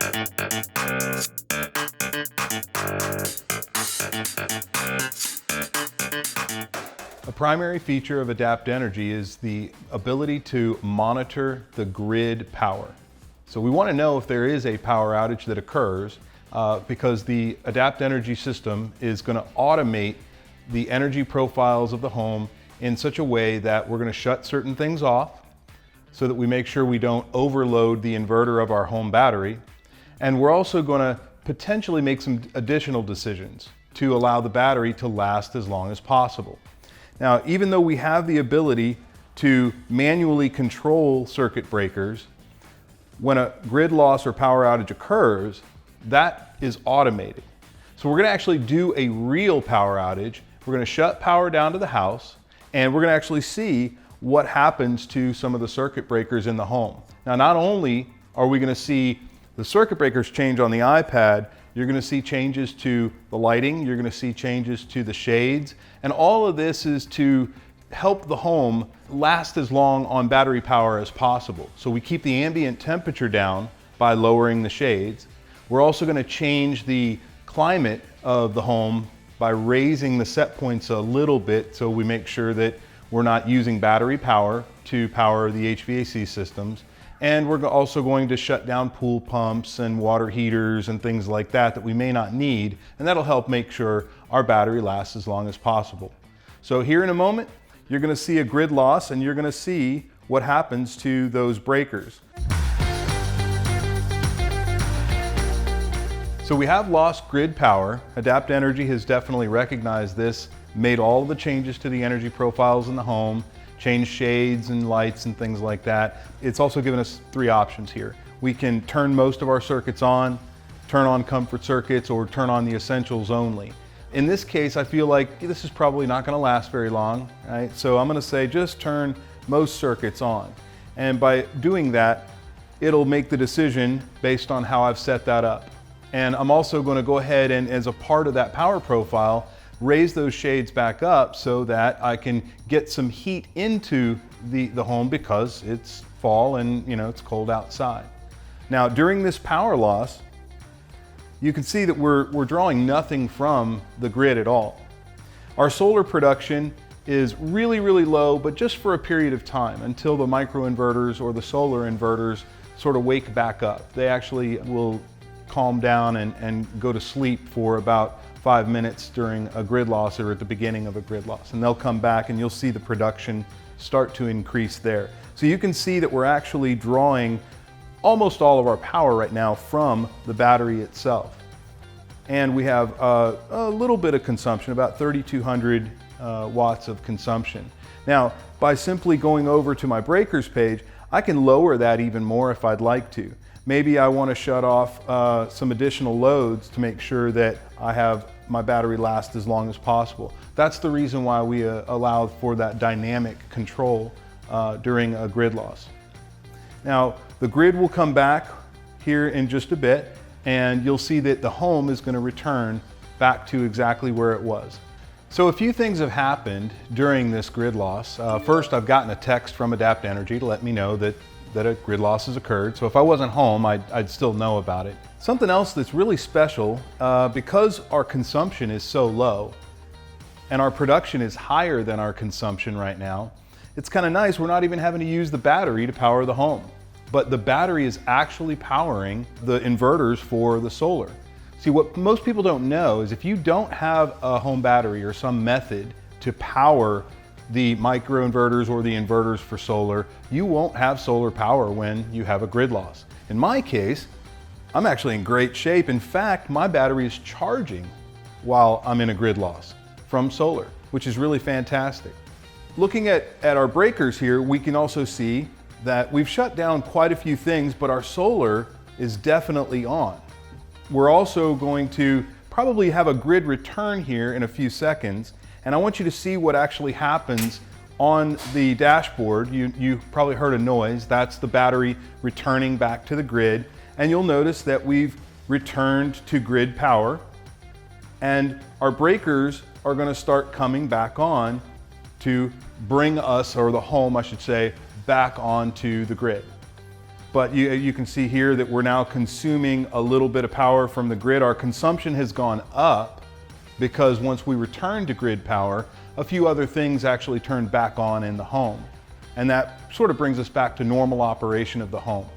A primary feature of Adapt Energy is the ability to monitor the grid power. So we want to know if there is a power outage that occurs because the Adapt Energy system is going to automate the energy profiles of the home in such a way that we're going to shut certain things off so that we make sure we don't overload the inverter of our home battery. And we're also going to potentially make some additional decisions to allow the battery to last as long as possible. Now, even though we have the ability to manually control circuit breakers, when a grid loss or power outage occurs, that is automated. So we're going to actually do a real power outage. We're going to shut power down to the house, and we're going to actually see what happens to some of the circuit breakers in the home. Now, not only are we going to see the circuit breakers change on the iPad, you're going to see changes to the lighting, you're going to see changes to the shades, and all of this is to help the home last as long on battery power as possible. So we keep the ambient temperature down by lowering the shades. We're also going to change the climate of the home by raising the set points a little bit so we make sure that we're not using battery power to power the HVAC systems. And we're also going to shut down pool pumps and water heaters and things like that we may not need, and that'll help make sure our battery lasts as long as possible. So here in a moment, you're going to see a grid loss and you're going to see what happens to those breakers. So we have lost grid power. Adapt Energy has definitely recognized this, made all the changes to the energy profiles in the home, change shades and lights and things like that. It's also given us three options here. We can turn most of our circuits on, turn on comfort circuits, or turn on the essentials only. In this case, I feel like this is probably not going to last very long, right? So I'm going to say just turn most circuits on. And by doing that, it'll make the decision based on how I've set that up. And I'm also going to go ahead and, as a part of that power profile, raise those shades back up so that I can get some heat into the home because it's fall and it's cold outside. Now, during this power loss, you can see that we're drawing nothing from the grid at all. Our solar production is really, really low, but just for a period of time until the microinverters or the solar inverters sort of wake back up. They actually will calm down and go to sleep for about 5 minutes during a grid loss or at the beginning of a grid loss. And they'll come back and you'll see the production start to increase there. So you can see that we're actually drawing almost all of our power right now from the battery itself. And we have a little bit of consumption, about 3,200 watts of consumption. Now, by simply going over to my breakers page, I can lower that even more if I'd like to. Maybe I want to shut off some additional loads to make sure that I have my battery last as long as possible. That's the reason why we allowed for that dynamic control during a grid loss. Now, the grid will come back here in just a bit, and you'll see that the home is going to return back to exactly where it was. So a few things have happened during this grid loss. First, I've gotten a text from Adapt Energy to let me know that a grid loss has occurred. So if I wasn't home, I'd still know about it. Something else that's really special, because our consumption is so low and our production is higher than our consumption right now, it's kind of nice. We're not even having to use the battery to power the home, but the battery is actually powering the inverters for the solar. See, what most people don't know is if you don't have a home battery or some method to power the microinverters or the inverters for solar, you won't have solar power when you have a grid loss. In my case, I'm actually in great shape. In fact, my battery is charging while I'm in a grid loss from solar, which is really fantastic. Looking at our breakers here, we can also see that we've shut down quite a few things, but our solar is definitely on. We're also going to probably have a grid return here in a few seconds, and I want you to see what actually happens on the dashboard. You probably heard a noise. That's the battery returning back to the grid, and you'll notice that we've returned to grid power, and our breakers are going to start coming back on to bring us, or the home I should say, back onto the grid. but you can see here that we're now consuming a little bit of power from the grid. Our consumption has gone up because once we returned to grid power, a few other things actually turned back on in the home. And that sort of brings us back to normal operation of the home.